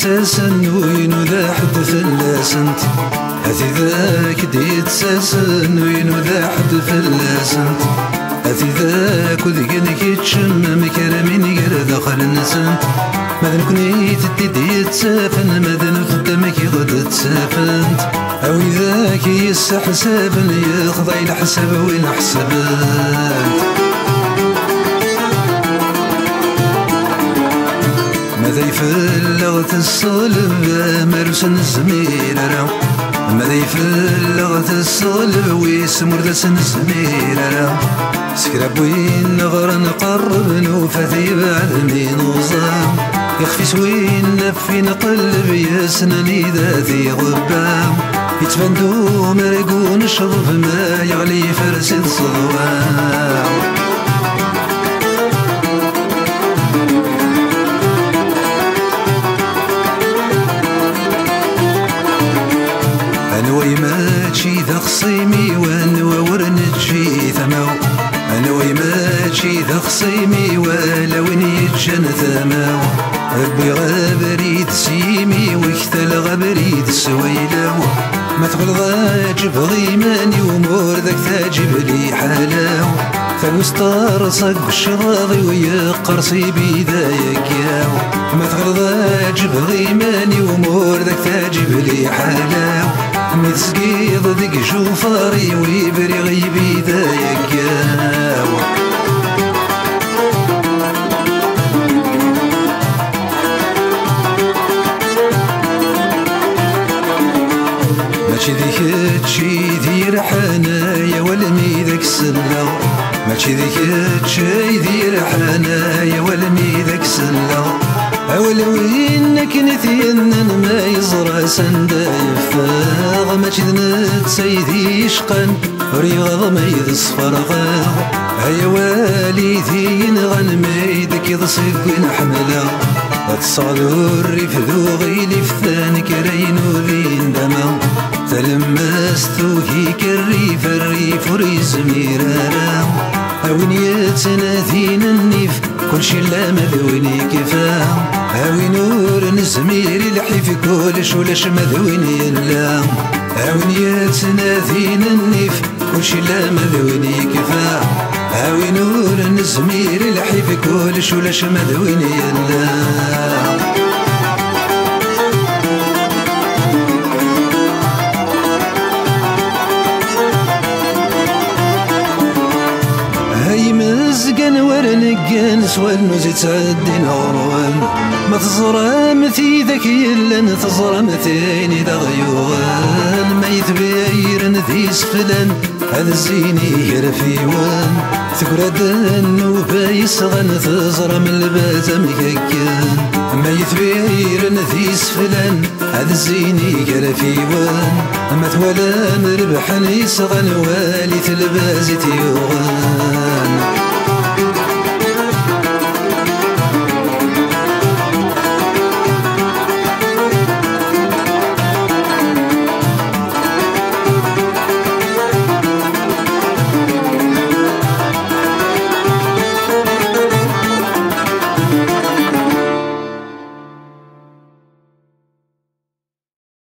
يتساسن وين ذا حد فلاسنت هذي ذاك يتساسن وين ذا حد فلاسنت هذي ذاك وذيك يتشمم كرمين غير دخل النسنت ماذا كني تدي يتسافن ماذا قدامك غد تسافنت او ذاك يستحسابن يخضع الحساب وين حسبنت ماذا يفلغت الصلب مرسن الزمير ماذا يفلغت الصلب ويسمر دسن الزمير سكراب وين نغر نقرب نوفاثي بعد من وظام يخفي سوين نفي نقلب يسنني ذاتي غبام يتفندو مرقو نشرف ما يغلي فرس الصوام انوي ماشي ذا خصيمي وانوى ورنجي ثماو انوي ماشي ذا خصيمي ولا وين يتجن ثماو ربي غابريد سيمي ويكتل غابريد سويلاو ما تغلظ اجب غيماني ومور ذاك تاجب لي حالاو فالوسطار صق بالشراضي ويقرصي بيدايك ياو ما تغلظ اجب غيماني ومور ذاك تاجب لي حالاو متسقيض ديك شوفاري ويبري غيبي دايك ياو ماشي ذيك تشي ذي رحنايا والمي ذاك السلا ماشي ذيك تشي ذي رحنايا والمي ذاك السلا أولوينك نثينن ما يزرع سندا يفاغ ماشي ذنت سيدي يشقن وريغض ما يذصفر غاغ هيا والدين غنميدك يضصيق وين حملا تصعدو الريف ذو غيلي فثانك رينو ذين دما تلمستو هيك الريف وريز ميرارا أوين يتناثين النيف كل شي لا مذويني كفاه هاوي نور نزمير الحيف كلش ولاش مذويني يلا هاوين يتناثين النيف كل شي لا مذويني كفاه هاوي نور نزمير الحيف كلش ولاش مذويني يلا مزقن ورنقن سوال نوزي تعدي نوروان ما تزرم في ذاك يلن تزرم ثاني ذا غيوان ما يتبايرن ذي سفلان هذا الزيني يرفيوان ثقردن وبايسغن تزرم البازم يكان ما يتبايرن ذي سفلان هذا الزيني يرفيوان ما ثوالان ربحن يسغن والي تلبازي تيوغان